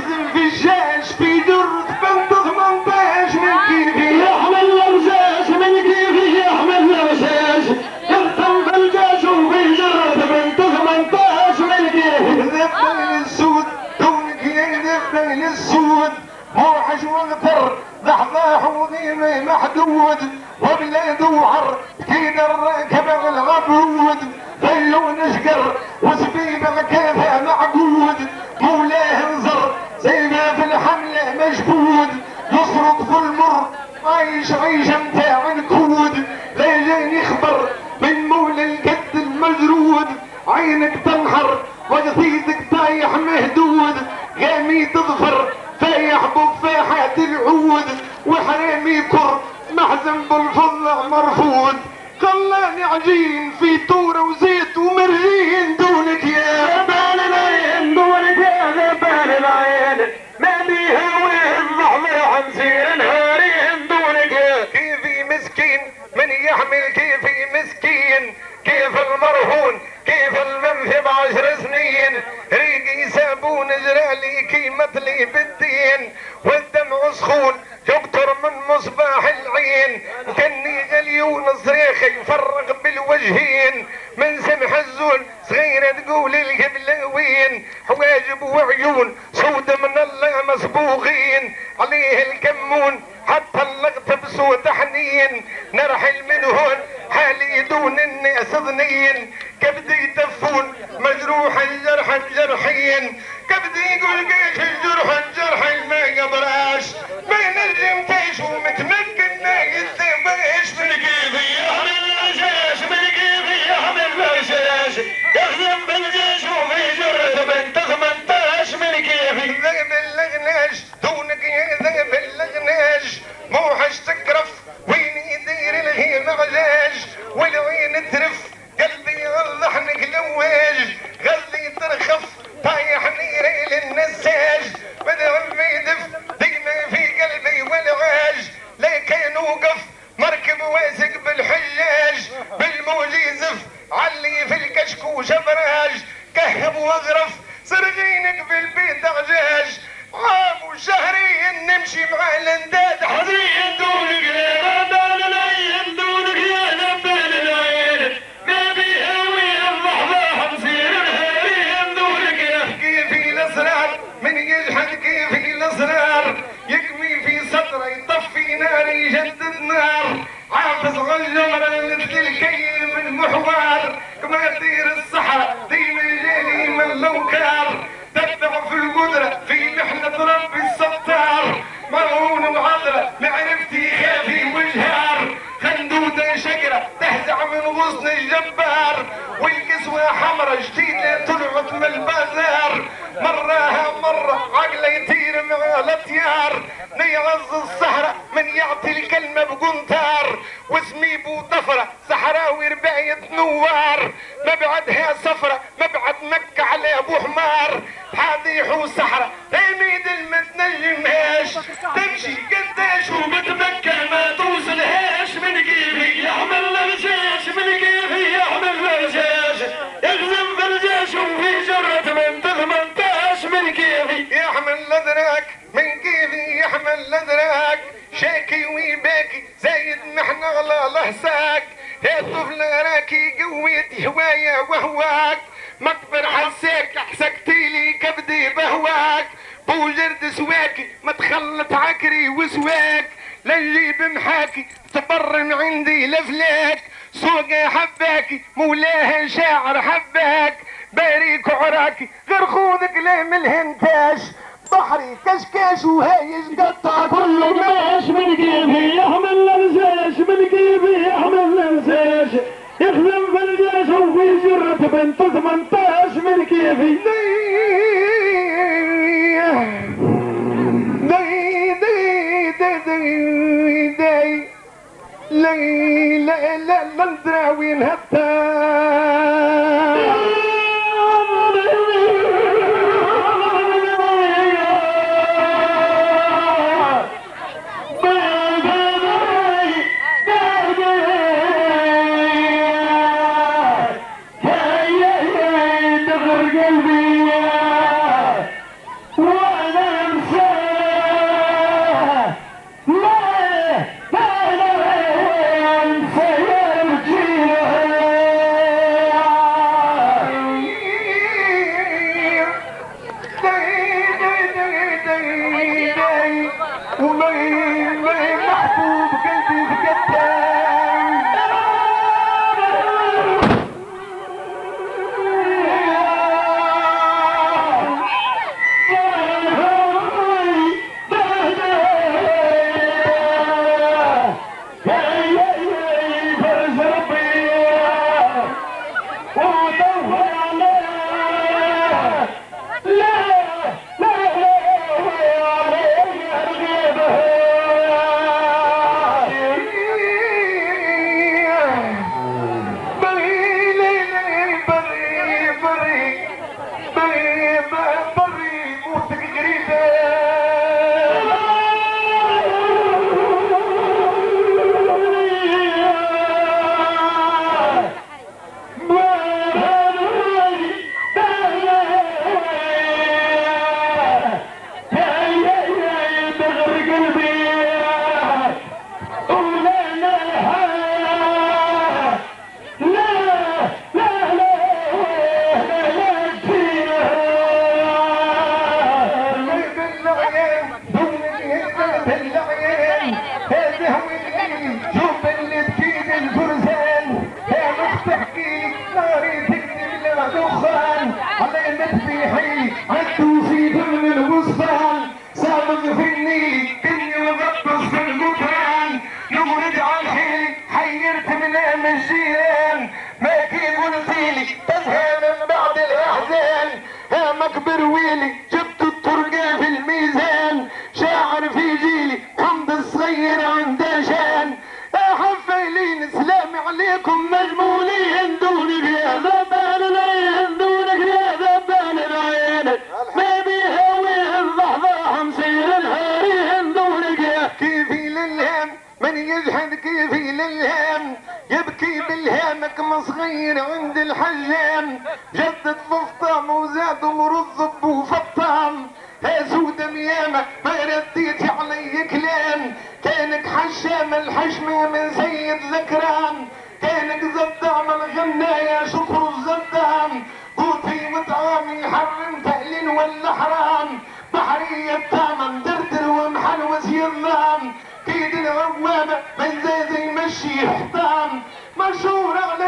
يخدم في الجيش في درة بنت 18 من كيفي يحمل الرشاش من كيفي يحمل الرشاش يخدم في الجيش وفي جرة بنت 18 من كيفي ذبين السود دونك ذبين السود موحش واغفر ضحضاح وضيمه محدود وبلاد وعر كيد الراكب الغبود فيو نشقر وسبيبه كافه معقود مولاه انظر زي ما في الحمله مشهود يصرد في المر عايش عيشه متاع الكود لا جاني خبر من مولى القد المجرود عينك تنحر وجثيتك طايح مهدود غامي تظفر فايح بفاحة العود وحرامي كر محزن بالفضة مرفوض خلاني عجين في تورة وزيت ومرجين دونك يا بال العين دونك يا بال العين ما بيها وين ضحضاح مسير نهارين دونك يا كيفي مسكين من يحمل كيفي مسكين كيف المرهون كيف المنفي ب10 سنين ريقي سابون جرالي كيمة لي بالدين والدمع سخون يقطر من مصباح العين كني غليون صريخ يفرق بالوجهين من سمح الزول صغيرة تقول القبلاوين حواجب وعيون سود من الله مسبوغين عليه الكمون حتى اللقط بسود حنين نرحل من هون حالي دون الناس ضنين كبدي يدفون مجروح الجرح الجرحين كبدي يقول قيش الجرح الجرحين ما يقبراش ما ينجم تعيش ومتمكن ما يتباش من كيفي يحمل الرشاش من كيفي يحمل الرشاش يخدم بالجيش وفي جرة بنت 18 من كيفي ذهب اللغناش دونك يا ذهب اللغناش موحش تكرف وين يدير الهيم علاج والعين ترف قلبي يضحنك لواج غلي ترخف طايح نيري للنساج بدعم يدف ديما في قلبي والعاج لكن وقف مركب واسق بالحجاج بالموج يزف علي في الكشك وشبراج كهب واغرف سرغينك في البيت عجاج عام وشهرين نمشي مع الانداد حزين دونك يا بال العين دونك يا بال العين ما بيها وين ضحضاح مسير نهارين دونك يا كيفي الاسرار من يجحد كيفي الاسرار يكوي في صدره يطفي نار يجدد نار حافظ غلجمر مثل الكيل من محوار كما تدير الصحراء ديما جاني من لوكار تتبع في القدرة في محنة ربي الستار مرهون وعذرة معرفتي خافي وجهار خندودة شقرة تهزع من غصن الجبار والقسوة حمرة جديدة طلعت من البازار مراها مرة عقله يطير مع الاتيار نيعز الصحراء من يعطي الكلمة بقنطار واسمي بو طفرة صحراوي رباية نوار مبعدها صفرة مبعد مكة على ابو حمار حاضيح وصحراء تميد المتنجمهاش تمشي قداش وبتمكن ما توصلهاش من كيفي يحمل الرشاش من كيفي يحمل الرشاش يخدم في الجيش وفي جرة بنت 18 من كيفي يحمل لدراك من كيفي يحمل لدراك شاكي ويباكي زايد محن على لهساك يا طفل راكي قويت هواية وهواك مكبر حساك حسكتيلي كبدي بهواك بوجرد سواكي ما تخلط عكري وسواك لا نجيب محاكي تبرن عندي لفلاك سوق حباكي مولاها شاعر حباك باريك وعراكي غير خوذك لا من الهنتاش بحري كشكاش وهايج قطع كله ماش من كيفي يحمل الرشاش من كيفي يحمل الرشاش يخدم في الجيش وفي جرة بنت 18 من كيفي لا ندرى وين هتا قلبي وانا ومي محبوب قلبي فقدتان مكبر ويلي جبت الطرقة في الميزان شاعر في جيلي حمد الصغير عنده شان يا حفيلين سلام عليكم مجمولين دونك يا ذبال العين دونك يا ذبال العين ما بيهوي الضحضاح مسير الهارين دونك يا كيفي للهم من يجحد كيفي للهم يبكي بالهامك مصغير عند الحجام جدد فطام وزاد مرض وفطام يا سود ميامة ما رديت علي كلام كانك حشام الحشمة من سيد ذكران كانك زدام الغناية شكر الزدام قوتي مطعامي حرم تهلين ولا حرام بحرية تامن دردر ومحلوس يظام كيد العوامة من زي مشي حطام مشهور على